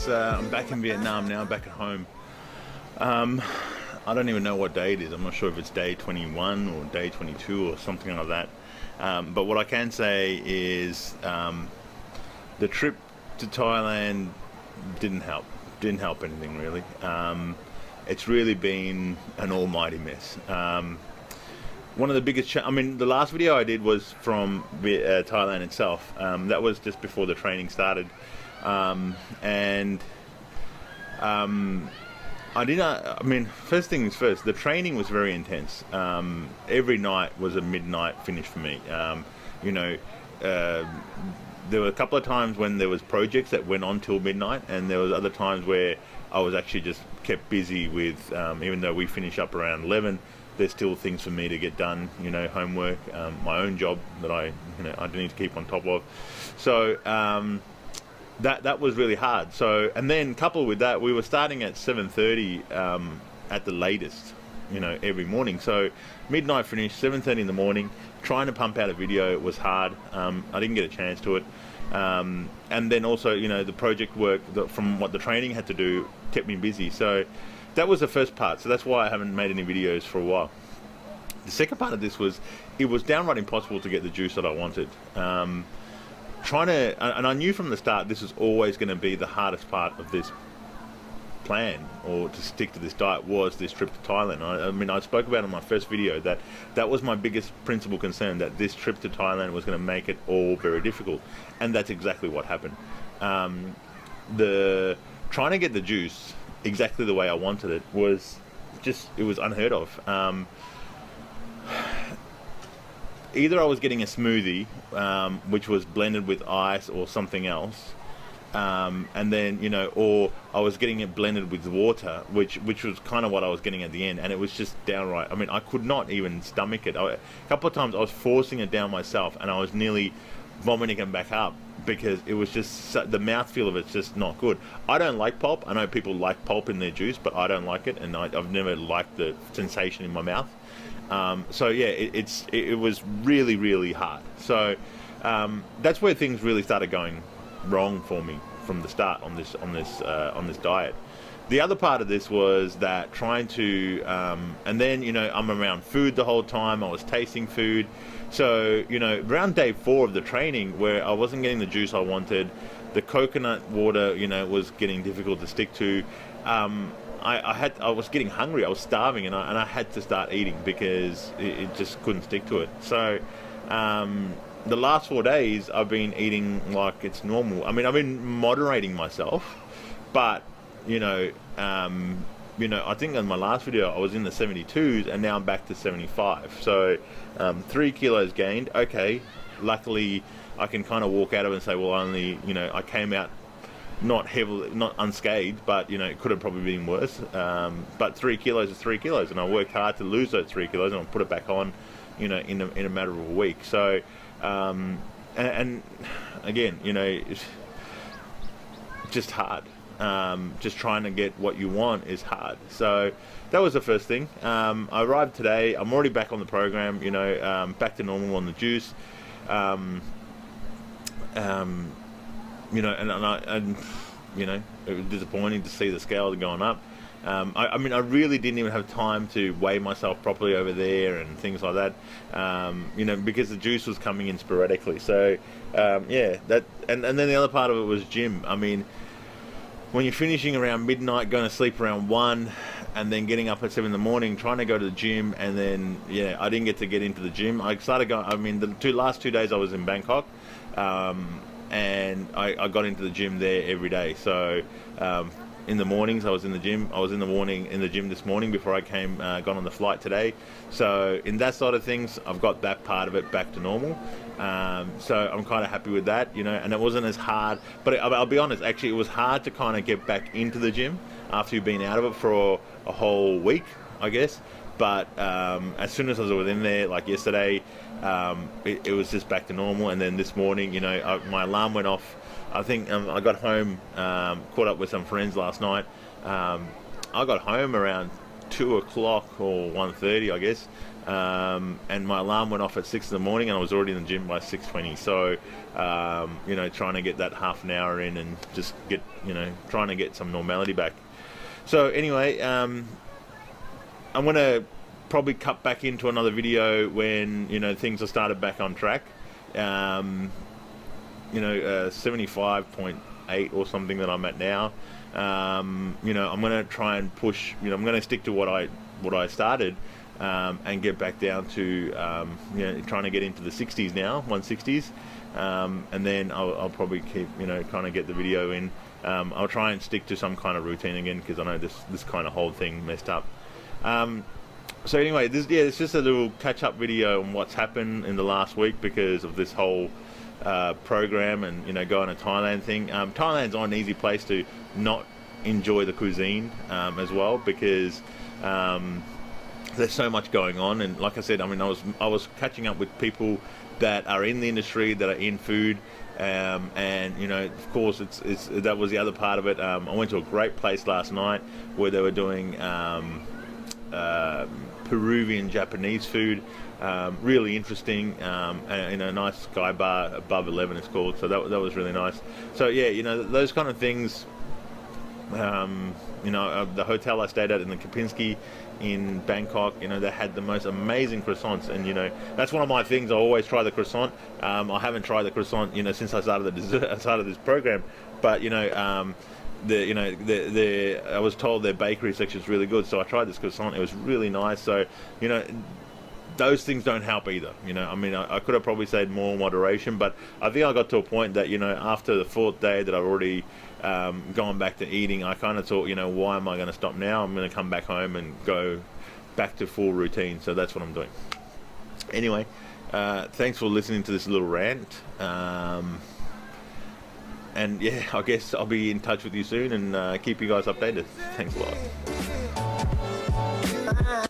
I'm back in Vietnam now, back at home. I don't even know what day it is. I'm not sure if it's day 21 or day 22 or something like that. But what I can say is the trip to Thailand didn't help. Didn't help anything really. It's really been an almighty mess. One of the biggest, the last video I did was from Thailand itself. That was just before the training started. First things first, the training was very intense. Every night was a midnight finish for me. There were a couple of times when there was projects that went on till midnight, and there was other times where I was actually just kept busy with, even though we finish up around 11, there's still things for me to get done, homework, my own job that I need to keep on top of. So that was really hard. So, and then coupled with that, we were starting at 7:30 at the latest, every morning. So midnight finish, 7:30 in the morning. Trying to pump out a video was hard. I didn't get a chance to it. And then also, the project work from what the training had to do kept me busy. So that was the first part. So that's why I haven't made any videos for a while. The second part of this was, it was downright impossible to get the juice that I wanted. And I knew from the start this was always going to be the hardest part of this plan, or to stick to this diet, was this trip to Thailand. I spoke about in my first video that was my biggest principal concern, that this trip to Thailand was going to make it all very difficult, and that's exactly what happened. The trying to get the juice exactly the way I wanted it was unheard of. Either I was getting a smoothie, which was blended with ice or something else, and then, or I was getting it blended with water, which was kind of what I was getting at the end, and it was just downright, I could not even stomach it. A couple of times I was forcing it down myself, and I was nearly vomiting it back up, because it was just, the mouthfeel of it's just not good. I don't like pulp. I know people like pulp in their juice, but I don't like it, and I've never liked the sensation in my mouth. So yeah, it was really, really hard. So that's where things really started going wrong for me from the start on this diet. The other part of this was that trying to, and then I'm around food the whole time. I was tasting food. So around day 4 of the training, where I wasn't getting the juice I wanted, the coconut water was getting difficult to stick to. I was getting hungry. I was starving, and I had to start eating, because it just couldn't stick to it. So the last 4 days I've been eating like it's normal. I've been moderating myself, but I think in my last video I was in the 72s, and now I'm back to 75. So 3 kilos gained. Okay, luckily I can kind of walk out of it and say, well, I came out not unscathed, but it could have probably been worse. But 3 kilos is 3 kilos, and I worked hard to lose those 3 kilos, and I put it back on, in a matter of a week. So, and again, it's just hard. Just trying to get what you want is hard. So that was the first thing. I arrived today. I'm already back on the program. Back to normal on the juice. It was disappointing to see the scale going up. I really didn't even have time to weigh myself properly over there and things like that, because the juice was coming in sporadically. So, and then the other part of it was gym. When you're finishing around midnight, going to sleep around 1, and then getting up at 7 in the morning, trying to go to the gym, and then, I didn't get to get into the gym. I started going, the last 2 days I was in Bangkok, and I got into the gym there every day. So in the mornings I was in the gym. I was in the gym this morning before I got on the flight today. So in that side of things, I've got that part of it back to normal. So I'm kind of happy with that, and it wasn't as hard. But I'll be honest, actually it was hard to kind of get back into the gym after you've been out of it for a whole week, I guess. But as soon as I was within there, like yesterday, it was just back to normal. And then this morning, my alarm went off. I think I got home, caught up with some friends last night. I got home around 2 o'clock or 1:30, I guess. And my alarm went off at 6 in the morning, and I was already in the gym by 6:20. So, trying to get that half an hour in and just get, trying to get some normality back. So anyway, I'm going to probably cut back into another video when, things are started back on track. 75.8 or something that I'm at now. I'm going to try and push, I'm going to stick to what I started, and get back down to, trying to get into the 60s now, 160s. And then I'll probably keep, trying to get the video in. I'll try and stick to some kind of routine again, because I know this kind of whole thing messed up. So anyway, it's just a little catch-up video on what's happened in the last week because of this whole program and, going to Thailand thing. Thailand's not an easy place to not enjoy the cuisine as well, because there's so much going on. And like I said, I was catching up with people that are in the industry, that are in food, and of course it's that was the other part of it. I went to a great place last night where they were doing Peruvian Japanese food, really interesting, in a nice sky bar above 11 it's called, so that was really nice. So those kind of things. The hotel I stayed at in the Kempinski in Bangkok, they had the most amazing croissants, and that's one of my things. I always try the croissant. I haven't tried the croissant, since I started this program, but I was told their bakery section is really good, so I tried this croissant. It was really nice. So those things don't help either. I could have probably said more moderation, but I think I got to a point that after the 4th day that I've already gone back to eating, I kind of thought, why am I going to stop now? I'm going to come back home and go back to full routine. So that's what I'm doing. Anyway, thanks for listening to this little rant. And I guess I'll be in touch with you soon and keep you guys updated. Thanks a lot.